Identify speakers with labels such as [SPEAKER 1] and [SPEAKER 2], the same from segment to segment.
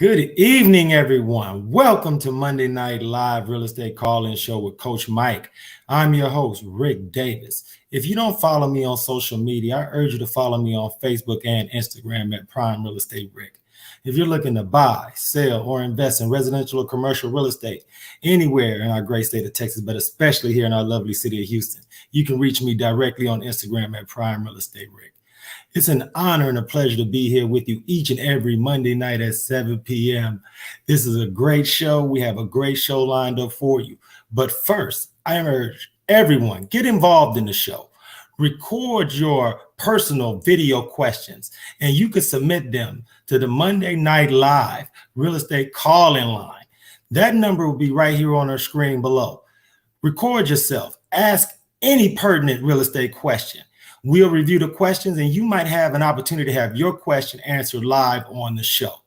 [SPEAKER 1] Good evening, everyone. Welcome to Monday Night Live Real Estate Call-In Show with Coach Mike. I'm your host, Rick Davis. If you don't follow me on social media, I urge you to follow me on Facebook and Instagram at Prime Real Estate Rick. If you're looking to buy, sell, or invest in residential or commercial real estate anywhere in our great state of Texas, but especially here in our lovely city of Houston, you can reach me directly on Instagram at Prime Real Estate Rick. It's an honor and a pleasure to be here with you each and every Monday night at 7 p.m. This is a great show. We have a great show lined up for you. But first, I urge everyone, get involved in the show. Record your personal video questions, and you can submit them to the Monday Night Live Real Estate Call-In line. That number will be right here on our screen below. Record yourself. Ask any pertinent real estate question. We'll review the questions, and you might have an opportunity to have your question answered live on the show.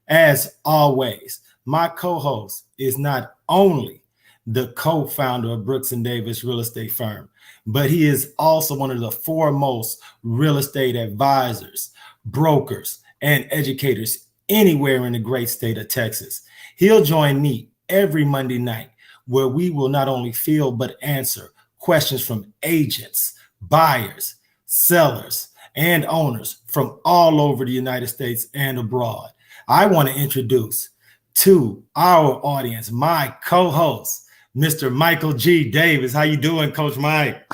[SPEAKER 1] As always, my co-host is not only the co-founder of Brooks and Davis Real Estate Firm, but he is also one of the foremost real estate advisors, brokers, and educators anywhere in the great state of Texas. He'll join me every Monday night where we will not only field but answer questions from agents, buyers, sellers, and owners from all over the United States and abroad. I want to introduce to our audience my co-host, Mr. Michael G. Davis. How you doing, Coach Mike?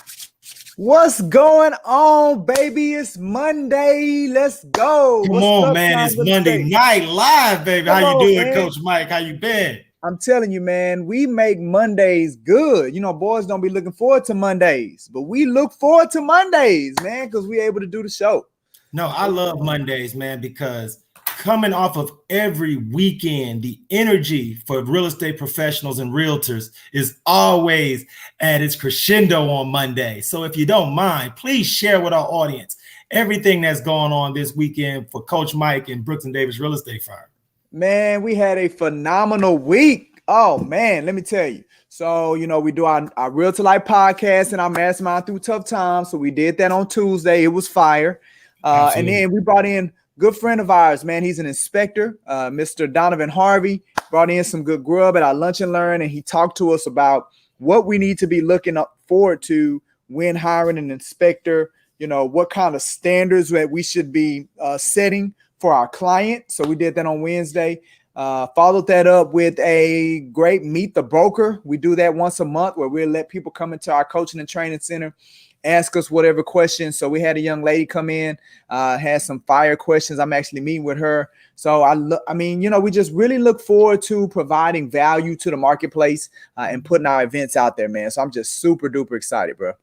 [SPEAKER 2] What's going on, baby? It's Monday. Let's go.
[SPEAKER 1] Come on, man. It's Monday Night Live, baby. How you doing, Coach Mike? How you been?
[SPEAKER 2] I'm telling you, man, we make Mondays good. You know, boys don't be looking forward to Mondays, but we look forward to Mondays, man, because we're able to do the show.
[SPEAKER 1] No, I love Mondays, man, because coming off of every weekend, the energy for real estate professionals and realtors is always at its crescendo on Monday. So if you don't mind, please share with our audience everything that's going on this weekend for Coach Mike and Brooks and Davis Real Estate Firm.
[SPEAKER 2] Man, we had a phenomenal week. Oh, man, let me tell you. So, you know, we do our Real to Life podcast and our Mastermind Through Tough Times. So we did that on Tuesday. It was fire. And then we brought in a good friend of ours, man. He's an inspector, Mr. Donovan Harvey. Brought in some good grub at our Lunch and Learn, and he talked to us about what we need to be looking forward to when hiring an inspector, you know, what kind of standards that we should be setting for our client. So we did that on Wednesday. Followed that up with a great Meet the Broker. We do that once a month where we'll let people come into our coaching and training center, ask us whatever questions. So we had a young lady come in, had some fire questions. I'm actually meeting with her. So I mean, you know, we just really look forward to providing value to the marketplace and putting our events out there, man. So I'm just super duper excited, bro.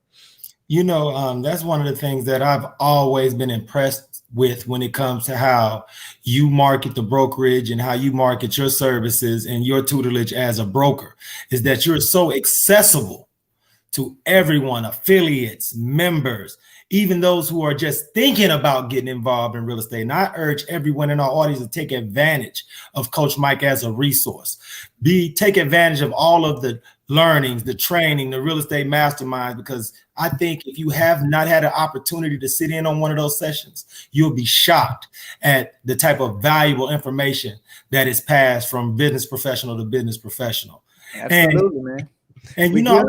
[SPEAKER 1] You know, that's one of the things that I've always been impressed with when it comes to how you market the brokerage and how you market your services and your tutelage as a broker, is that you're so accessible to everyone, affiliates, members, even those who are just thinking about getting involved in real estate. And I urge everyone in our audience to take advantage of Coach Mike as a resource. Take advantage of all of the learnings, the training, the real estate masterminds, because I think if you have not had an opportunity to sit in on one of those sessions, you'll be shocked at the type of valuable information that is passed from business professional to business professional.
[SPEAKER 2] Absolutely, man.
[SPEAKER 1] And you know,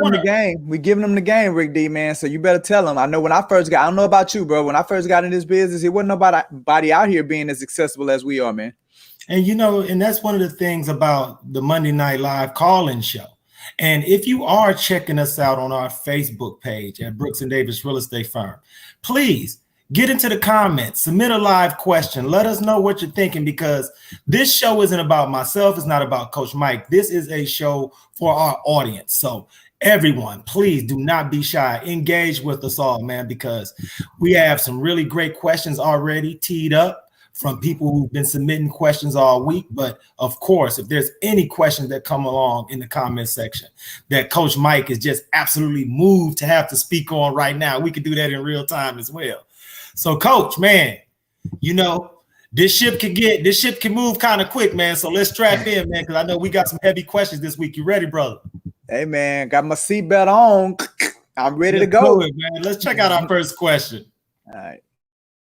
[SPEAKER 2] we giving them the game, Rick D, man. So you better tell them. I know when I first got, I don't know about you, bro. When I first got in this business, it wasn't nobody out here being as accessible as we are, man.
[SPEAKER 1] And you know, and that's one of the things about the Monday Night Live call-in show. And if you are checking us out on our Facebook page at Brooks and Davis Real Estate Firm, please get into the comments, submit a live question. Let us know what you're thinking, because this show isn't about myself. It's not about Coach Mike. This is a show for our audience. So everyone, please do not be shy. Engage with us all, man, because we have some really great questions already teed up from people who've been submitting questions all week. But of course, if there's any questions that come along in the comment section that Coach Mike is just absolutely moved to have to speak on right now, we could do that in real time as well. So Coach, man, you know, this ship can move kind of quick, man. So let's strap in, man, because I know we got some heavy questions this week. You ready, brother?
[SPEAKER 2] Hey, man, got my seatbelt on. I'm ready to go.
[SPEAKER 1] Man. Let's check out our first question.
[SPEAKER 2] All right.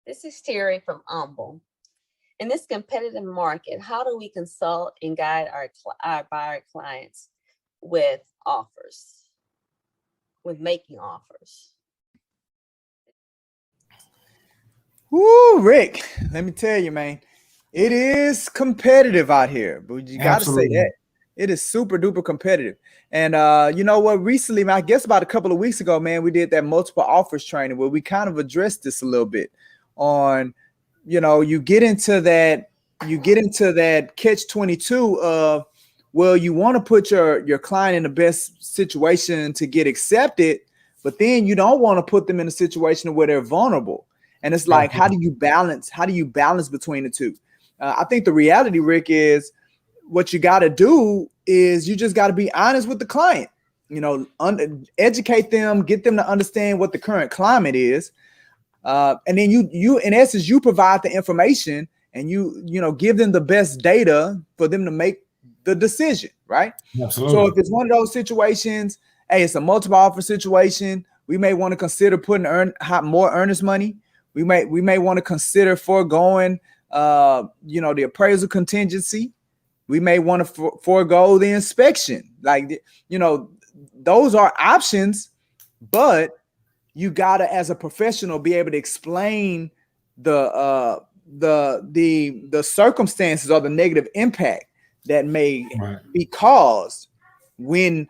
[SPEAKER 3] This is Terry from Humble. In this competitive market, how do we consult and guide our buyer clients with offers, with making offers?
[SPEAKER 2] Woo, Rick, let me tell you, man, it is competitive out here, but you got to say
[SPEAKER 1] Absolutely.
[SPEAKER 2] that. It is super duper competitive. And you know what? Recently, man, I guess about a couple of weeks ago, man, we did that multiple offers training where we kind of addressed this a little bit on, you know, you get into that catch 22 of, well, you want to put your client in the best situation to get accepted, but then you don't want to put them in a situation where they're vulnerable. And it's like, how do you balance between the two? I think the reality, Rick, is what you got to do is you just got to be honest with the client, you know, educate them, get them to understand what the current climate is. And then you in essence, you provide the information and you know, give them the best data for them to make the decision, right?
[SPEAKER 1] Absolutely.
[SPEAKER 2] So if it's one of those situations, hey, it's a multiple offer situation, we may want to consider putting more earnest money. We may want to consider foregoing, you know, the appraisal contingency. We may want to forego the inspection. Like, you know, those are options, but you gotta, as a professional, be able to explain the circumstances or the negative impact that may be caused when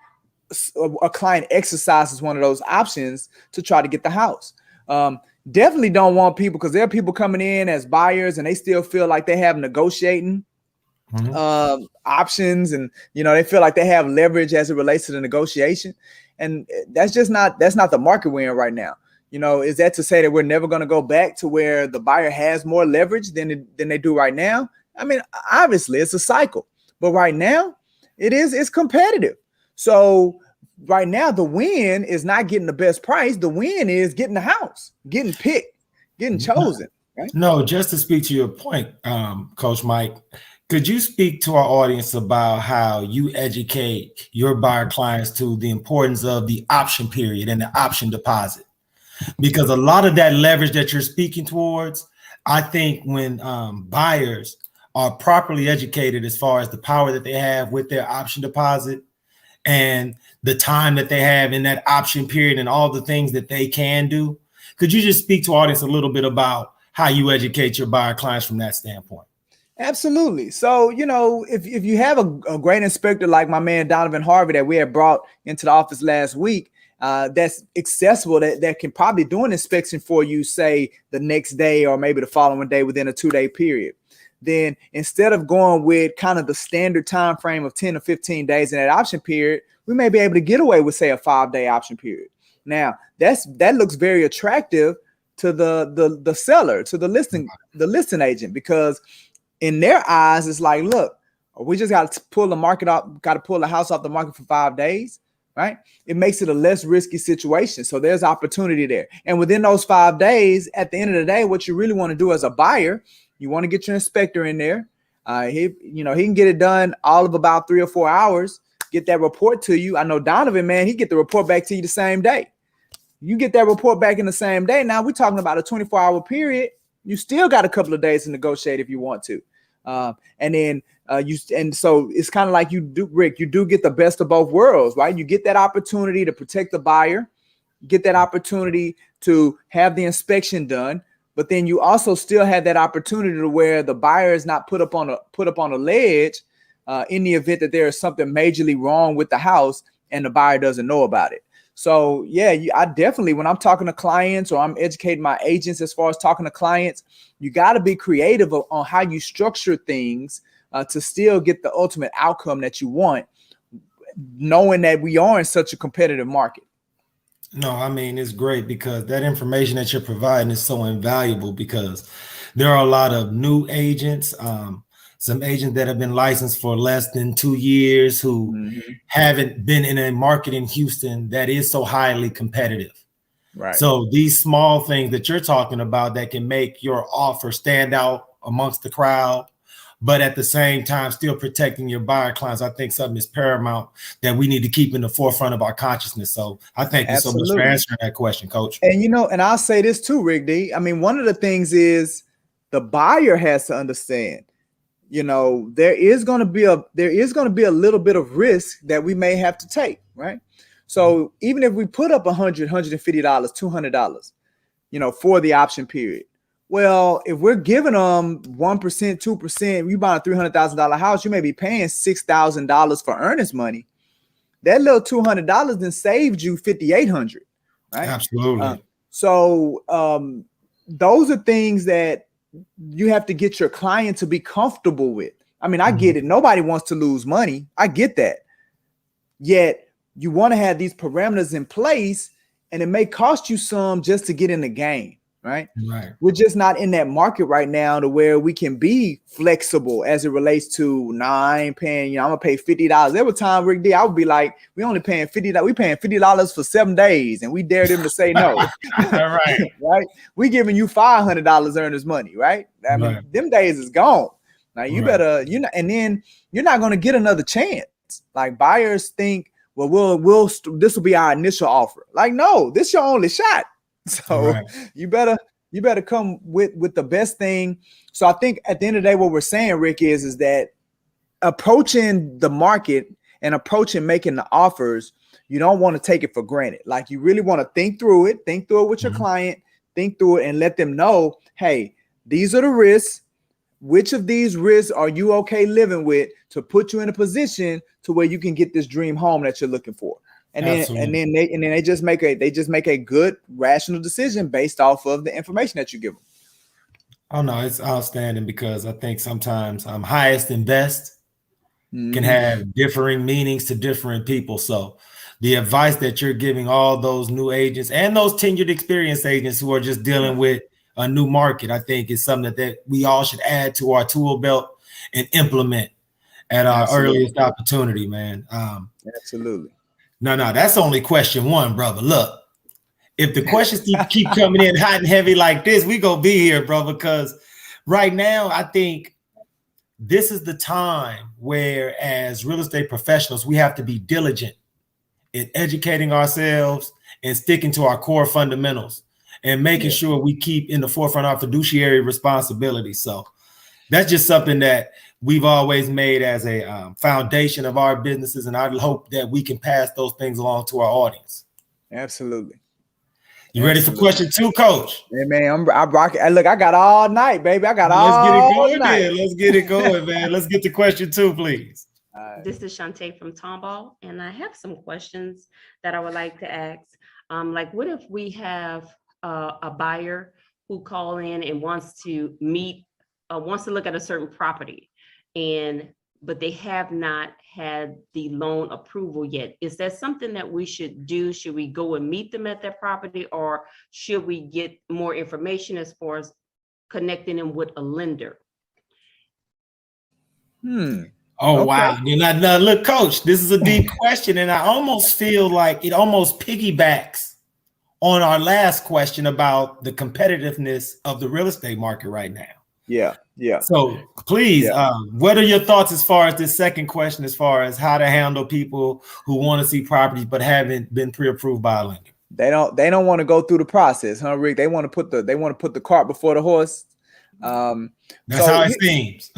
[SPEAKER 2] a client exercises one of those options to try to get the house. Definitely don't want people, because there are people coming in as buyers and they still feel like they have negotiating options, and you know, they feel like they have leverage as it relates to the negotiation, and that's not the market we're in right now. You know, is that to say that we're never going to go back to where the buyer has more leverage than they do right now? I mean, obviously it's a cycle, but right now it's competitive. So right now the win is not getting the best price. The win is getting the house, getting picked, getting chosen. Right?
[SPEAKER 1] No, just to speak to your point, Coach Mike, could you speak to our audience about how you educate your buyer clients to the importance of the option period and the option deposit? Because a lot of that leverage that you're speaking towards, I think when buyers are properly educated as far as the power that they have with their option deposit and the time that they have in that option period and all the things that they can do, could you just speak to our audience a little bit about how you educate your buyer clients from that standpoint?
[SPEAKER 2] Absolutely. So, you know, if you have a great inspector like my man Donovan Harvey that we had brought into the office last week, that's accessible, that can probably do an inspection for you, say the next day or maybe the following day within a 2-day period, then instead of going with kind of the standard time frame of 10 or 15 days in that option period, we may be able to get away with, say, a 5-day option period. Now, that looks very attractive to the seller, to the listing agent, because in their eyes, it's like, look, we just got to pull the market up, got to pull the house off the market for 5 days, right? It makes it a less risky situation. So there's opportunity there. And within those 5 days, at the end of the day, what you really want to do as a buyer, you want to get your inspector in there. He can get it done all of about 3 or 4 hours, get that report to you. I know Donovan, man, he get the report back to you the same day. You get that report back in the same day. Now we're talking about a 24-hour period. You still got a couple of days to negotiate if you want to. So it's kind of like you do, Rick, you do get the best of both worlds, right? You get that opportunity to protect the buyer, get that opportunity to have the inspection done, but then you also still have that opportunity to where the buyer is not put up on a ledge in the event that there is something majorly wrong with the house and the buyer doesn't know about it. So yeah, I definitely, when I'm talking to clients or I'm educating my agents as far as talking to clients, you got to be creative on how you structure things to still get the ultimate outcome that you want, knowing that we are in such a competitive market.
[SPEAKER 1] No, I mean, it's great because that information that you're providing is so invaluable, because there are a lot of new agents, some agents that have been licensed for less than 2 years who haven't been in a market in Houston that is so highly competitive.
[SPEAKER 2] Right.
[SPEAKER 1] So these small things that you're talking about that can make your offer stand out amongst the crowd, but at the same time still protecting your buyer clients, I think something is paramount that we need to keep in the forefront of our consciousness. So I thank you so much for answering that question, Coach.
[SPEAKER 2] And, you know, and I'll say this too, Rick D. I mean, one of the things is the buyer has to understand, you know, there is going to be a little bit of risk that we may have to take, right? So even if we put up $100, $150, $200, you know, for the option period, well, if we're giving them 1%, 2%, you buy a $300,000 house, you may be paying $6,000 for earnest money. That little $200 then saved you $5,800, right?
[SPEAKER 1] Absolutely.
[SPEAKER 2] Those are things that you have to get your client to be comfortable with. I mean, I get it. Nobody wants to lose money. I get that. Yet you want to have these parameters in place, and it may cost you some just to get in the game, right?
[SPEAKER 1] Right.
[SPEAKER 2] We're just not in that market right now to where we can be flexible as it relates to, I ain't paying, I'm gonna pay $50. There was time, Rick D, I would be like, we only paying $50. We paying $50 for 7 days, and we dare them to say no.
[SPEAKER 1] Right.
[SPEAKER 2] Right? We giving you $500 earners money, right? I mean, them days is gone. Now you better, and then you're not gonna get another chance. Like buyers think, well, this will be our initial offer. Like, no, this is your only shot. So you better come with the best thing. So I think at the end of the day, what we're saying, Rick, is that approaching the market and approaching making the offers, you don't want to take it for granted. Like you really want to think through it with your client, think through it and let them know, hey, these are the risks. Which of these risks are you okay living with to put you in a position to where you can get this dream home that you're looking for? And then they just make a good rational decision based off of the information that you give them.
[SPEAKER 1] Oh no, it's outstanding because I think sometimes highest and best can have differing meanings to different people. So the advice that you're giving all those new agents and those tenured experienced agents who are just dealing with a new market, I think is something that we all should add to our tool belt and implement at our earliest opportunity, man.
[SPEAKER 2] Absolutely.
[SPEAKER 1] No, that's only question one, brother. Look, if the questions keep coming in hot and heavy like this, we gonna be here, bro, because right now I think this is the time where as real estate professionals, we have to be diligent in educating ourselves and sticking to our core fundamentals and making sure we keep in the forefront our fiduciary responsibility. So that's just something that we've always made as a foundation of our businesses. And I hope that we can pass those things along to our audience.
[SPEAKER 2] Absolutely.
[SPEAKER 1] You ready for question 2, Coach?
[SPEAKER 2] Hey, man, I'm rocking. Look, I got all night, baby. I got all night.
[SPEAKER 1] Let's get it going, man. Let's get to question 2, please.
[SPEAKER 4] This is Shantae from Tomball, and I have some questions that I would like to ask. Like, what if we have a buyer who call in and wants to look at a certain property, but they have not had the loan approval yet? Is that something that we should do? Should we go and meet them at their property, or should we get more information as far as connecting them with a lender?
[SPEAKER 1] Oh, wow. Now, look, Coach, this is a deep question, and I almost feel like it almost piggybacks on our last question about the competitiveness of the real estate market right now.
[SPEAKER 2] Yeah.
[SPEAKER 1] So please, what are your thoughts as far as this second question, as far as how to handle people who want to see properties but haven't been pre-approved by a lender?
[SPEAKER 2] They don't want to go through the process, huh, Rick? They want to put the cart before the horse.
[SPEAKER 1] That's how it seems.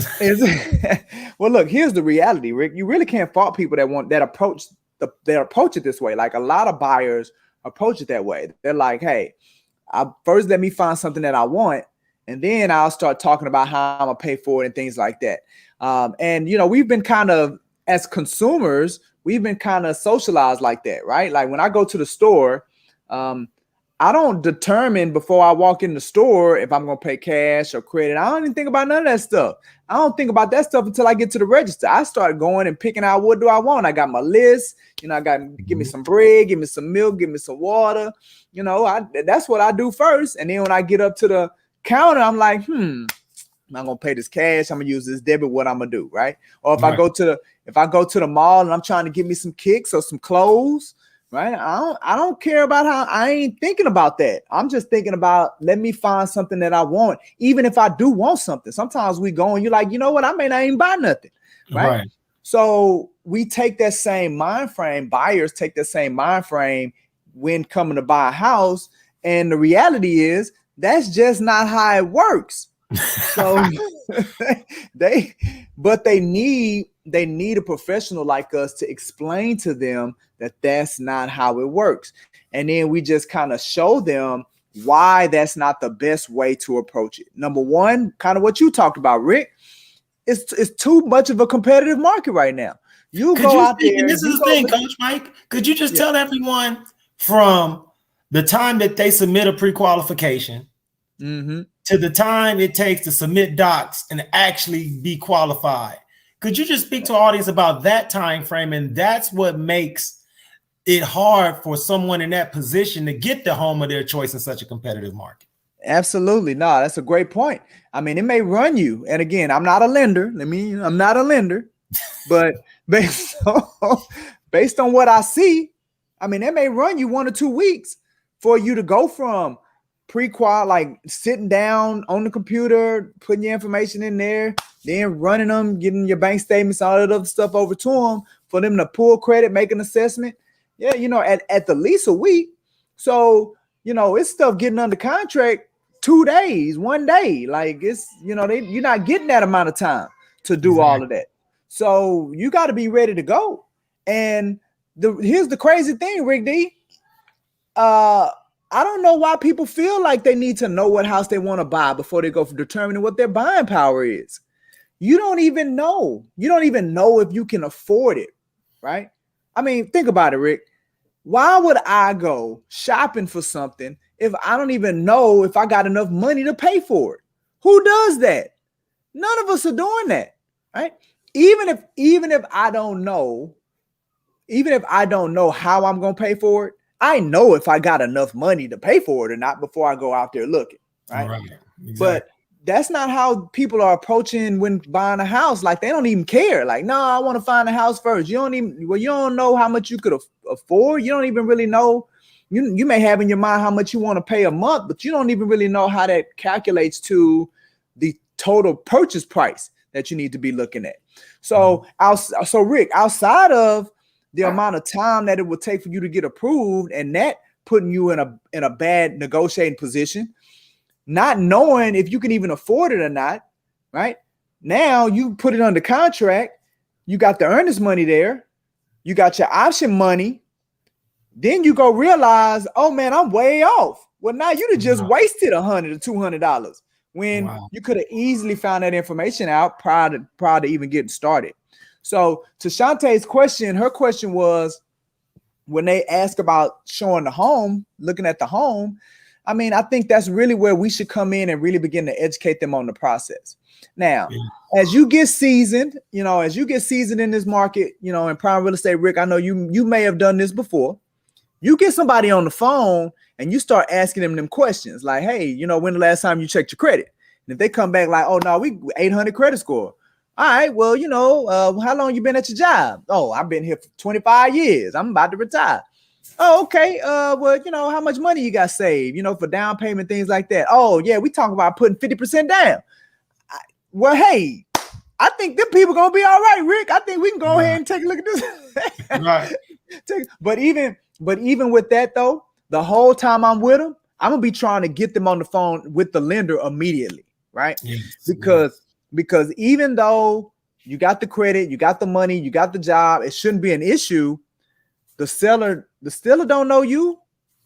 [SPEAKER 2] Well, look, here's the reality, Rick. You really can't fault people that approach it this way. Like a lot of buyers approach it that way. They're like, hey, first let me find something that I want, and then I'll start talking about how I'm gonna pay for it and things like that. And we've been kind of, as consumers, we've been kind of socialized like that, right? Like when I go to the store, I don't determine before I walk in the store if I'm gonna pay cash or credit. I don't even think about none of that stuff. I don't think about that stuff until I get to the register. I start going and picking out what do I want. I got my list. I got give me some bread, give me some milk, give me some water. That's what I do first. And then when I get up to the counter, I'm like, I'm not gonna pay this cash. I'm gonna use this debit. What I'm gonna do, right? Or if I go to the mall and I'm trying to get me some kicks or some clothes, right? I don't care about how. I ain't thinking about that. I'm just thinking about, let me find something that I want. Even if I do want something, sometimes we go and you're like, you know what? I may not even buy nothing, right? So we take that same mind frame. Buyers take that same mind frame when coming to buy a house, and the reality is that's just not how it works. So they but they need a professional like us to explain to them that that's not how it works. And then we just kind of show them why that's not the best way to approach it. Number one, kind of what you talked about, Rick, it's too much of a competitive market right now. You
[SPEAKER 1] Could
[SPEAKER 2] go
[SPEAKER 1] you
[SPEAKER 2] out
[SPEAKER 1] speak,
[SPEAKER 2] there,
[SPEAKER 1] and this
[SPEAKER 2] you
[SPEAKER 1] is the
[SPEAKER 2] go
[SPEAKER 1] thing,
[SPEAKER 2] look,
[SPEAKER 1] Coach Mike, could you just
[SPEAKER 2] yeah.
[SPEAKER 1] tell everyone from the time that they submit a pre-qualification to the time it takes to submit docs and actually be qualified? Could you just speak to our audience about that time frame? And that's what makes it hard for someone in that position to get the home of their choice in such a competitive market.
[SPEAKER 2] Absolutely. No, that's a great point. I mean, it may run you. And again, I'm not a lender. I'm not a lender, but based on what I see, I mean, it may run you 1 or 2 weeks for you to go from pre-qual, like sitting down on the computer, putting your information in there, then running them, getting your bank statements, all that other stuff over to them, for them to pull credit, make an assessment. Yeah, at the least a week. So, it's stuff getting under contract 2 days, 1 day. Like it's, you're not getting that amount of time to do all of that. So you got to be ready to go. And here's the crazy thing, Rick D. I don't know why people feel like they need to know what house they want to buy before they go for determining what their buying power is. You don't even know. You don't even know if you can afford it, right? I mean, think about it, Rick. Why would I go shopping for something if I don't even know if I got enough money to pay for it? Who does that? None of us are doing that, right? Even if I don't know how I'm going to pay for it, I know if I got enough money to pay for it or not before I go out there looking, right? Exactly. But that's not how people are approaching when buying a house. Like they don't even care. Like, no, I want to find a house first. You don't know how much you could afford. You don't even really know. You may have in your mind how much you want to pay a month, but you don't even really know how that calculates to the total purchase price that you need to be looking at. So, so Rick, outside of the amount of time that it would take for you to get approved, and that putting you in a bad negotiating position, not knowing if you can even afford it or not, right? Now you put it under contract, you got the earnest money there, you got your option money, then you go realize, oh man, I'm way off. Well, now you'd have just wasted $100 to $200 when you could have easily found that information out prior to even getting started. So to Shantae's question, her question was, when they ask about showing the home, looking at the home, I mean, I think that's really where we should come in and really begin to educate them on the process. Now, as you get seasoned, in this market, in prime real estate, Rick, I know you may have done this before. You get somebody on the phone and you start asking them questions like, hey, when the last time you checked your credit? And if they come back like, oh, no, we 800 credit score. All right, well, how long you been at your job? Oh, I've been here for 25 years. I'm about to retire. Oh, okay. Well, how much money you got saved, for down payment, things like that. Oh, yeah, we talk about putting 50% down. Well, hey, I think them people gonna be all right, Rick. I think we can go ahead and take a look at this. Right. But even with that though, the whole time I'm with them, I'm gonna be trying to get them on the phone with the lender immediately, right? Yes, because even though you got the credit, you got the money, you got the job, it shouldn't be an issue. The seller don't know you.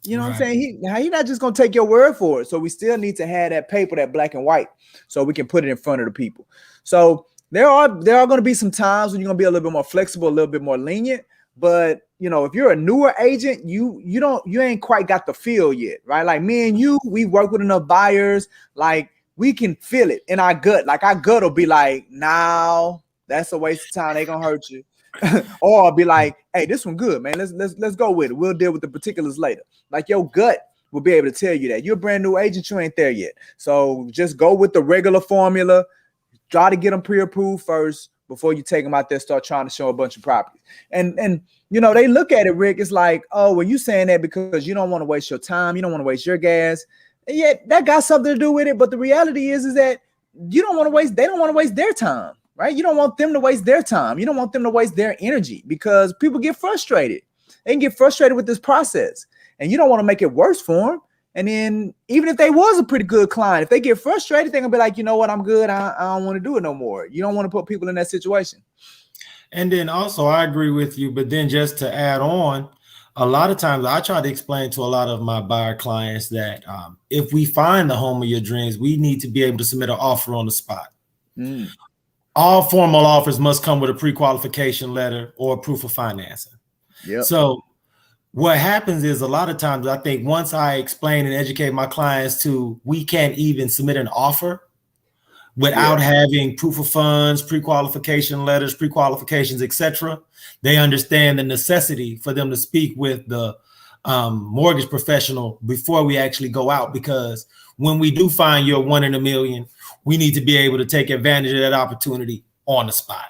[SPEAKER 2] You know what I'm saying? He's not just gonna take your word for it. So we still need to have that paper, that black and white, so we can put it in front of the people. So there are going to be some times when you're gonna be a little bit more flexible, a little bit more lenient. But if you're a newer agent, you ain't quite got the feel yet, right? Like me and you, we work with enough buyers, like we can feel it in our gut. Like our gut will be like, "No, that's a waste of time. They gonna hurt you." Or I'll be like, hey, this one good, man. Let's go with it. We'll deal with the particulars later. Like your gut will be able to tell you that. You're a brand new agent, you ain't there yet. So just go with the regular formula. Try to get them pre-approved first before you take them out there, start trying to show a bunch of properties. And they look at it, Rick, it's like, oh, well, you saying that because you don't want to waste your time, you don't want to waste your gas. And yet that got something to do with it. But the reality is that they don't want to waste their time. Right? You don't want them to waste their time. You don't want them to waste their energy, because people get frustrated. They can get frustrated with this process, and you don't want to make it worse for them. And then even if they was a pretty good client, if they get frustrated, they're gonna be like, you know what, I'm good. I don't want to do it no more. You don't want to put people in that situation.
[SPEAKER 1] And then also, I agree with you. But then just to add on, a lot of times I try to explain to a lot of my buyer clients that if we find the home of your dreams, we need to be able to submit an offer on the spot. All formal offers must come with a pre-qualification letter or a proof of financing.
[SPEAKER 2] Yep.
[SPEAKER 1] So what happens is a lot of times I think once I explain and educate my clients to we can't even submit an offer without having proof of funds, pre-qualification letters, pre-qualifications, etc., they understand the necessity for them to speak with the mortgage professional before we actually go out. Because when we do find your 1 in a million, we need to be able to take advantage of that opportunity on the spot.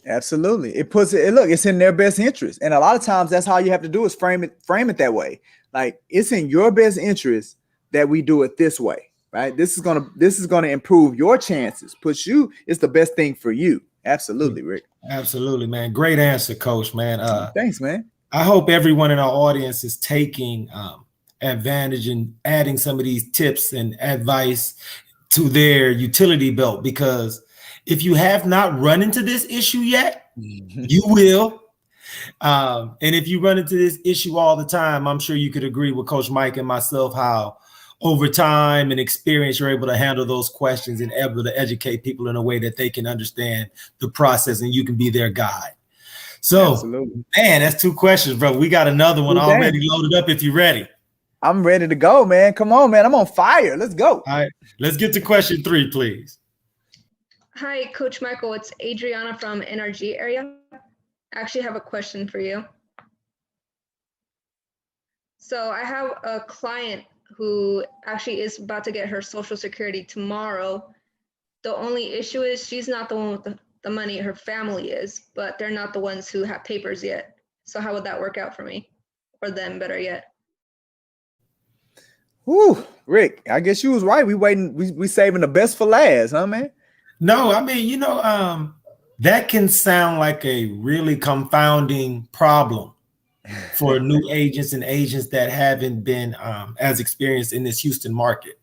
[SPEAKER 2] Absolutely. It puts it, look, it's in their best interest. And a lot of times that's all you have to do is frame it that way. Like, it's in your best interest that we do it this way. Right. This is gonna improve your chances. It's the best thing for you. Absolutely, Rick.
[SPEAKER 1] Absolutely, man. Great answer, Coach, man.
[SPEAKER 2] Thanks, man.
[SPEAKER 1] I hope everyone in our audience is taking advantage and adding some of these tips and advice to their utility belt, because if you have not run into this issue yet, you will. And if you run into this issue all the time, I'm sure you could agree with Coach Mike and myself how over time and experience, you're able to handle those questions and able to educate people in a way that they can understand the process and you can be their guide. So,
[SPEAKER 2] Absolutely.
[SPEAKER 1] Man, that's 2 questions, bro. We got another one already loaded up if you're ready.
[SPEAKER 2] I'm ready to go, man. Come on, man. I'm on fire. Let's go.
[SPEAKER 1] All right. Let's get to question 3, please.
[SPEAKER 5] Hi, Coach Michael. It's Adriana from NRG area. I actually have a question for you. So I have a client who actually is about to get her Social Security tomorrow. The only issue is she's not the one with the money, her family is, but they're not the ones who have papers yet. So how would that work out for me, or them, better yet?
[SPEAKER 2] Whew, Rick, I guess you was right. We saving the best for last, huh, man?
[SPEAKER 1] No, I mean, that can sound like a really confounding problem for new agents and agents that haven't been as experienced in this Houston market.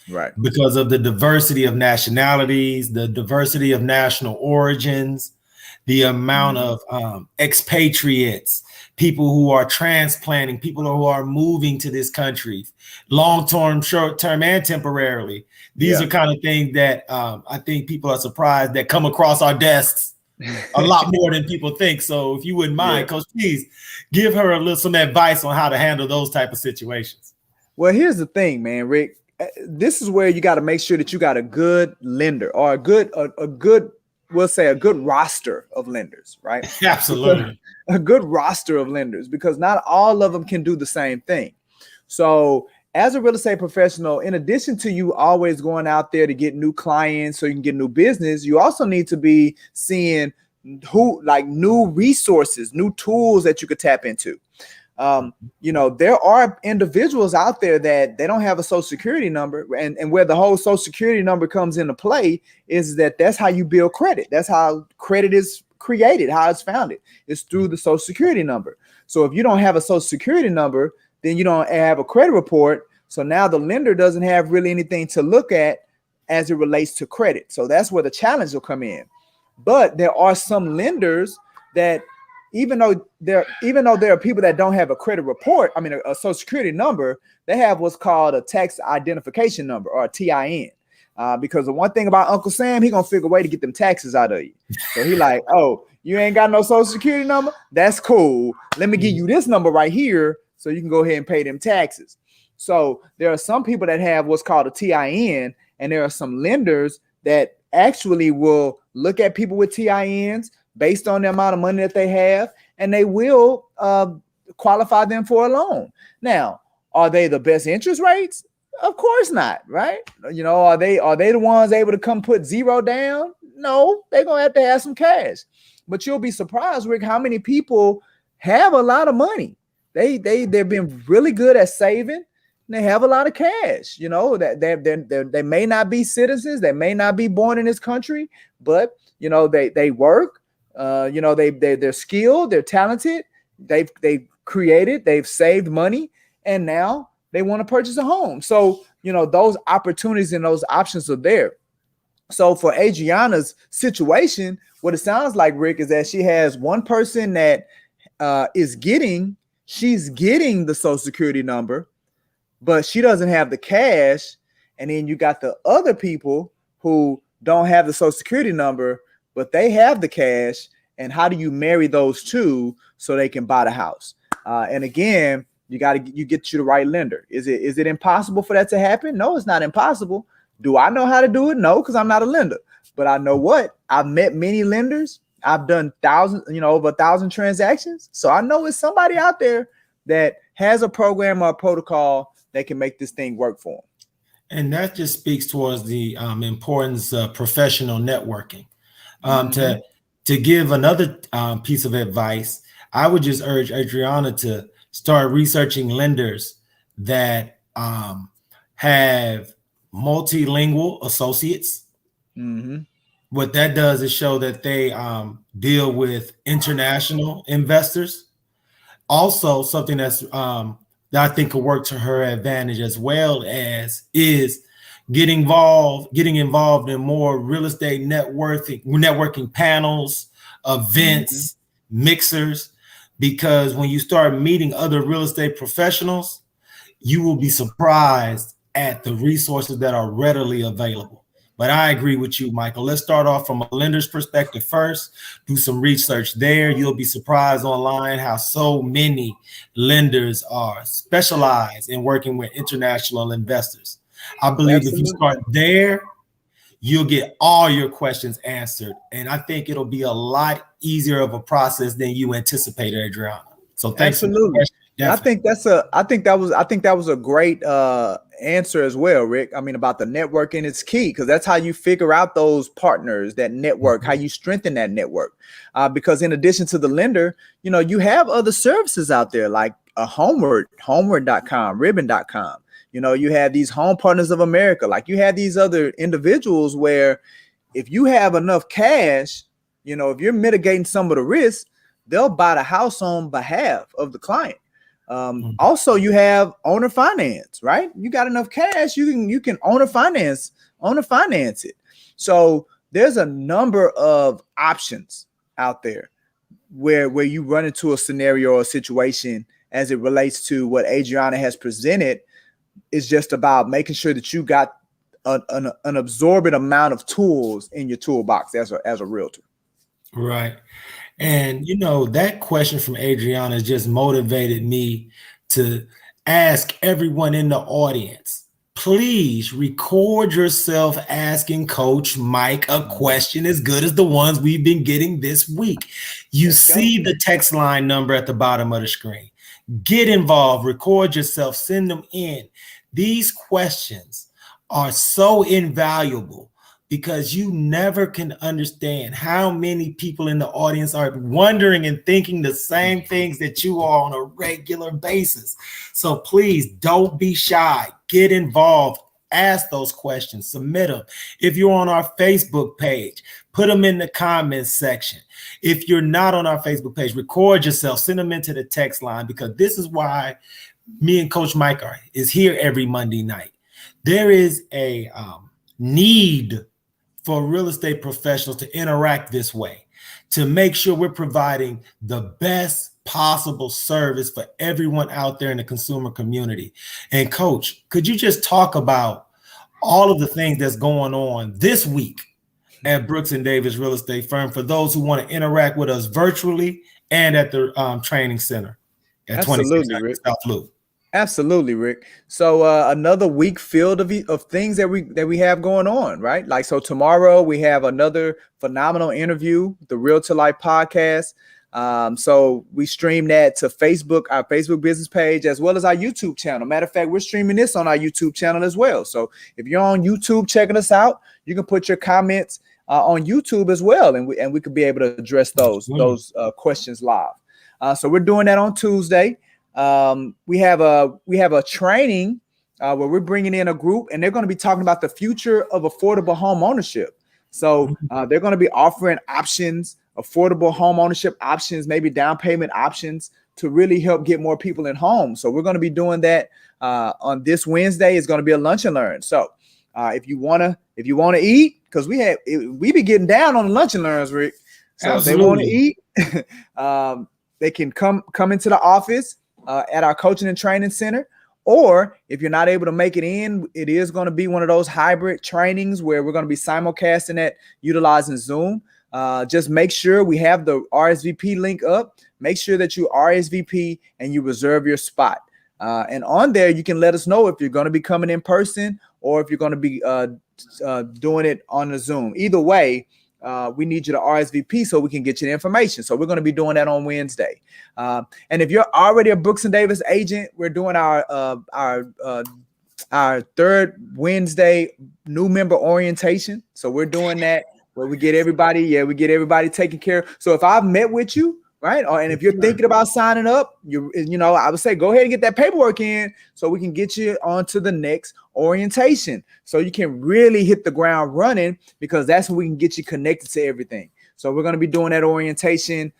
[SPEAKER 2] Right.
[SPEAKER 1] Because of the diversity of nationalities, the diversity of national origins, the amount of expatriates, people who are transplanting, people who are moving to this country, long-term, short-term, and temporarily. These are kind of things that I think people are surprised that come across our desks a lot more than people think. So if you wouldn't mind, Coach, please give her some advice on how to handle those type of situations.
[SPEAKER 2] Well, here's the thing, man, Rick. This is where you got to make sure that you got a good lender or a good, we'll say a good roster of lenders, right?
[SPEAKER 1] Absolutely.
[SPEAKER 2] A good roster of lenders, because not all of them can do the same thing. So as a real estate professional, in addition to you always going out there to get new clients so you can get new business, you also need to be seeing new resources, new tools that you could tap into. There are individuals out there that they don't have a Social Security number, and where the whole Social Security number comes into play is that's how you build credit. That's how credit is created, how it's founded. It's through the Social Security number. So if you don't have a Social Security number, then you don't have a credit report. So now the lender doesn't have really anything to look at as it relates to credit. So that's where the challenge will come in. But there are some lenders that even though there are people that don't have a credit report, a Social Security number, they have what's called a tax identification number, or a TIN. Because the one thing about Uncle Sam, he gonna figure a way to get them taxes out of you. So he like, oh, you ain't got no Social Security number? That's cool. Let me give you this number right here so you can go ahead and pay them taxes. So there are some people that have what's called a TIN, and there are some lenders that actually will look at people with TINs based on the amount of money that they have, and they will qualify them for a loan. Now, are they the best interest rates? Of course not, right? Are they the ones able to come put zero down? No, they're gonna have some cash. But you'll be surprised, Rick, how many people have a lot of money. They've been really good at saving. They have a lot of cash. That they may not be citizens, they may not be born in this country, but they work. They're skilled, they're talented, they've created, they've saved money, and now they want to purchase a home. So, you know, those opportunities and those options are there. So for Adriana's situation, what it sounds like, Rick, is that she has one person that she's getting the social security number, but she doesn't have the cash. And then you got the other people who don't have the social security number, but they have the cash. And how do you marry those two so they can buy the house? And again, you get you the right lender. Is it impossible for that to happen? No, it's not impossible. Do I know how to do it? No, because I'm not a lender. But I know what? I've met many lenders. I've done over 1,000 transactions. So I know it's somebody out there that has a program or a protocol that can make this thing work for them.
[SPEAKER 1] And that just speaks towards the importance of professional networking. To give another piece of advice, I would just urge Adriana to start researching lenders that have multilingual associates. What that does is show that they deal with international investors. Also, something that's that I think could work to her advantage as well as is getting involved in more real estate networking panels, events, mixers, because when you start meeting other real estate professionals, you will be surprised at the resources that are readily available. But I agree with you, Michael. Let's start off from a lender's perspective first. Do some research there. You'll be surprised online how so many lenders are specialized in working with international investors. I believe if you start there, you'll get all your questions answered. And I think it'll be a lot easier of a process than you anticipated, Adriana. So thanks.
[SPEAKER 2] Absolutely. I think that was a great answer as well, Rick. I mean, about the networking, it's key because that's how you figure out those partners, that network, how you strengthen that network. Because in addition to the lender, you know, you have other services out there like homeward.com, ribbon.com. You know, you have these Home Partners of America, like you have these other individuals where if you have enough cash, you know, if you're mitigating some of the risk, they'll buy the house on behalf of the client. Also, you have owner finance, right? You got enough cash, you can owner finance it. So there's a number of options out there where you run into a scenario or a situation as it relates to what Adriana has presented. Is just about making sure that you got an absorbent amount of tools in your toolbox as a realtor.
[SPEAKER 1] Right. And, you know, that question from Adriana has just motivated me to ask everyone in the audience, please record yourself asking Coach Mike a question as good as the ones we've been getting this week. You see the text line number at the bottom of the screen. Get involved, record yourself, send them in. These questions are so invaluable because you never can understand how many people in the audience are wondering and thinking the same things that you are on a regular basis. So please don't be shy. Get involved. Ask those questions. Submit them. If you're on our Facebook page, put them in the comments section. If you're not on our Facebook page, record yourself. Send them into the text line because this is why me and Coach Mike is here every Monday night. There is a need for real estate professionals to interact this way, to make sure we're providing the best possible service for everyone out there in the consumer community. And Coach, could you just talk about all of the things that's going on this week at Brooks and Davis Real Estate Firm for those who want to interact with us virtually and at the training center at 26 South Loop?
[SPEAKER 2] Absolutely, Rick. So another week filled of things that we have going on, right? Like, so tomorrow we have another phenomenal interview, the Real to Life podcast. So we stream that to Facebook, our Facebook business page, as well as our YouTube channel. Matter of fact, we're streaming this on our YouTube channel as well. So if you're on YouTube checking us out, you can put your comments on YouTube as well, and we could be able to address those questions live. So we're doing that on Tuesday. We have a training where we're bringing in a group, and they're going to be talking about the future of affordable home ownership. So they're going to be offering options, affordable home ownership options, maybe down payment options to really help get more people in homes. So we're going to be doing that on this Wednesday. It's going to be a lunch and learn. So if you want to eat, because we be getting down on the lunch and learns, Rick. So
[SPEAKER 1] Absolutely.
[SPEAKER 2] if they want to eat, they can come into the office at our coaching and training center. Or if you're not able to make it in, it is going to be one of those hybrid trainings where we're going to be simulcasting that utilizing Zoom. Just make sure we have the RSVP link up. Make sure that you RSVP and you reserve your spot. And on there, you can let us know if you're going to be coming in person or if you're going to be doing it on the Zoom. Either way, we need you to RSVP so we can get you the information. So we're going to be doing that on Wednesday. And if you're already a Brooks and Davis agent, we're doing our third Wednesday new member orientation. So we're doing that where we get everybody taken care of. So if I've met with you, right, and if you're thinking about signing up, I would say go ahead and get that paperwork in so we can get you on to the next orientation so you can really hit the ground running, because that's when we can get you connected to everything. So we're going to be doing that orientation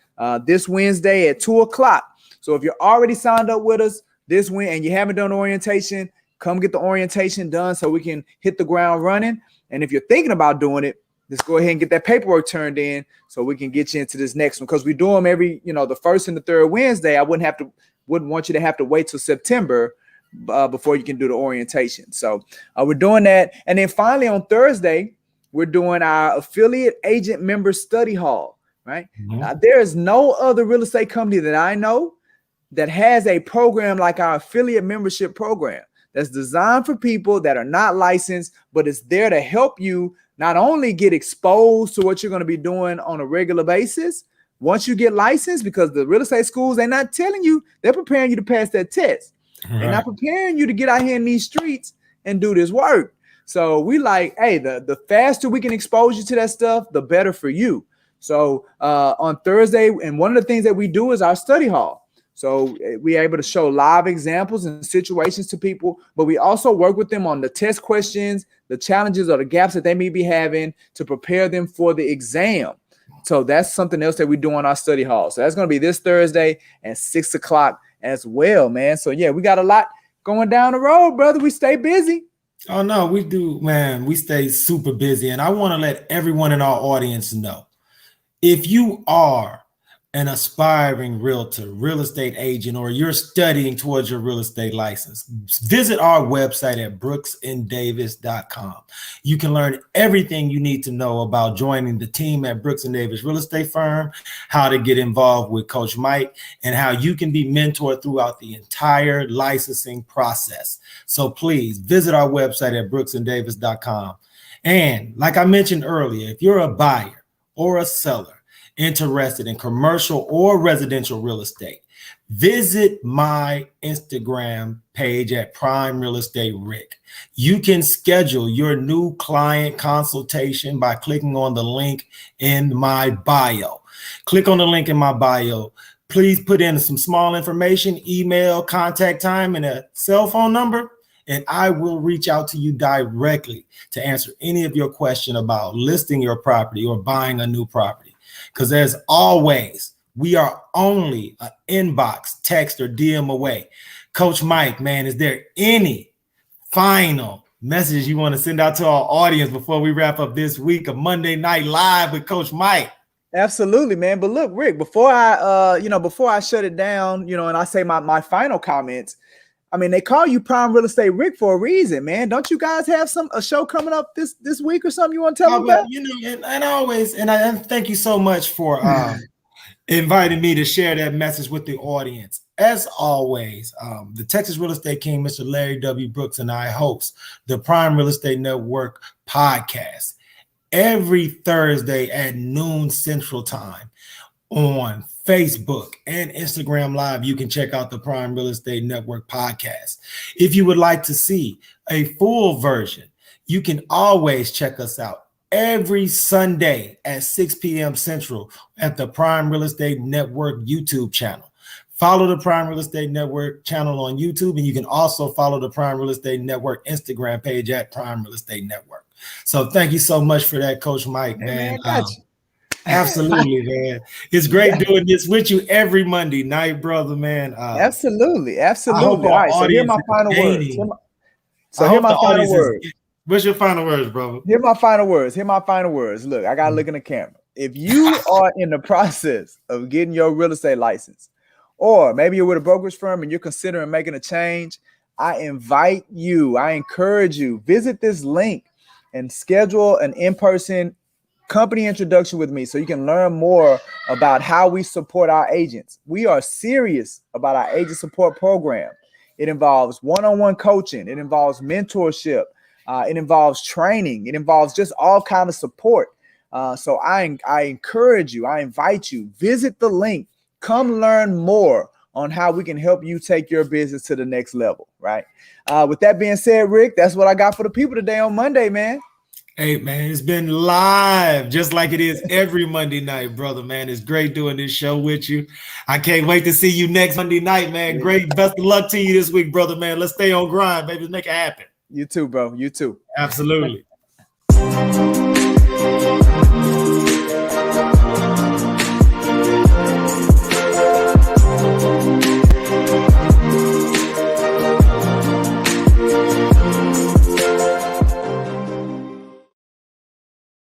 [SPEAKER 2] this Wednesday at 2:00. So if you're already signed up with us this Wednesday and you haven't done orientation, come get the orientation done so we can hit the ground running. And if you're thinking about doing it, let's go ahead and get that paperwork turned in so we can get you into this next one, because we do them every, the first and the third Wednesday. I wouldn't want you to have to wait till September before you can do the orientation. So we're doing that. And then finally on Thursday, we're doing our affiliate agent member study hall, right?
[SPEAKER 1] Mm-hmm.
[SPEAKER 2] There is no other real estate company that I know that has a program like our affiliate membership program that's designed for people that are not licensed, but it's there to help you not only get exposed to what you're going to be doing on a regular basis once you get licensed, because the real estate schools, they're not telling you, they're preparing you to pass that test. Right. They're not preparing you to get out here in these streets and do this work. So we like, hey, the faster we can expose you to that stuff, the better for you. So on Thursday, and one of the things that we do is our study hall. So we're able to show live examples and situations to people, but we also work with them on the test questions, the challenges or the gaps that they may be having to prepare them for the exam. So that's something else that we do on our study hall. So that's going to be this Thursday at 6:00 as well, man. So yeah, we got a lot going down the road, brother. We stay busy.
[SPEAKER 1] Oh no, we do, man. We stay super busy. And I want to let everyone in our audience know, if you are an aspiring realtor, real estate agent, or you're studying towards your real estate license, visit our website at brooksanddavis.com. You can learn everything you need to know about joining the team at Brooks and Davis Real Estate Firm, how to get involved with Coach Mike, and how you can be mentored throughout the entire licensing process. So please visit our website at brooksanddavis.com. And like I mentioned earlier, if you're a buyer or a seller interested in commercial or residential real estate, visit my Instagram page at Prime Real Estate Rick. You can schedule your new client consultation by clicking on the link in my bio. Click on the link in my bio. Please put in some small information, email, contact time, and a cell phone number, and I will reach out to you directly to answer any of your question about listing your property or buying a new property. Because as always, we are only an inbox, text, or DM away. Coach Mike, man, is there any final messages you want to send out to our audience before we wrap up this week of Monday Night Live with Coach Mike?
[SPEAKER 2] Absolutely, man. But look, Rick, before I shut it down, and I say my final comments, I mean, they call you Prime Real Estate Rick for a reason, man. Don't you guys have a show coming up this week or something you want to tell them about?
[SPEAKER 1] And thank you so much for inviting me to share that message with the audience. As always, the Texas Real Estate King, Mr. Larry W. Brooks, and I host the Prime Real Estate Network podcast every Thursday at noon Central Time on Facebook and Instagram Live. You can check out the Prime Real Estate Network podcast. If you would like to see a full version, you can always check us out every Sunday at 6 p.m. Central at the Prime Real Estate Network YouTube channel. Follow the Prime Real Estate Network channel on YouTube, and you can also follow the Prime Real Estate Network Instagram page at Prime Real Estate Network. So thank you so much for that, Coach Mike, man.
[SPEAKER 2] Gotcha.
[SPEAKER 1] Absolutely, man. It's great doing this with you every Monday night, brother, man.
[SPEAKER 2] Absolutely,
[SPEAKER 1] I hope
[SPEAKER 2] absolutely. All
[SPEAKER 1] our
[SPEAKER 2] right, so here are
[SPEAKER 1] audience
[SPEAKER 2] my
[SPEAKER 1] is
[SPEAKER 2] final words.
[SPEAKER 1] gaining.
[SPEAKER 2] So
[SPEAKER 1] I
[SPEAKER 2] here are
[SPEAKER 1] hope
[SPEAKER 2] my
[SPEAKER 1] the
[SPEAKER 2] final
[SPEAKER 1] audience is.
[SPEAKER 2] words.
[SPEAKER 1] What's your final words, brother?
[SPEAKER 2] Here are my final words. Here are my final words. Look, I gotta look in the camera. If you are in the process of getting your real estate license, or maybe you're with a brokerage firm and you're considering making a change, I invite you, I encourage you, visit this link and schedule an in-person company introduction with me so you can learn more about how we support our agents. We are serious about our agent support program. It involves one-on-one coaching. It involves mentorship. It involves training. It involves just all kind of support. So I encourage you, I invite you, visit the link, come learn more on how we can help you take your business to the next level, right? With that being said, Rick, that's what I got for the people today on Monday, man.
[SPEAKER 1] Hey, man, it's been live just like it is every Monday night, brother, man. It's great doing this show with you. I can't wait to see you next Monday night, man.
[SPEAKER 2] Yeah.
[SPEAKER 1] Great. Best of luck to you this week, brother, man. Let's stay on grind, baby. Let's make it happen.
[SPEAKER 2] You too, bro. You too.
[SPEAKER 1] Absolutely.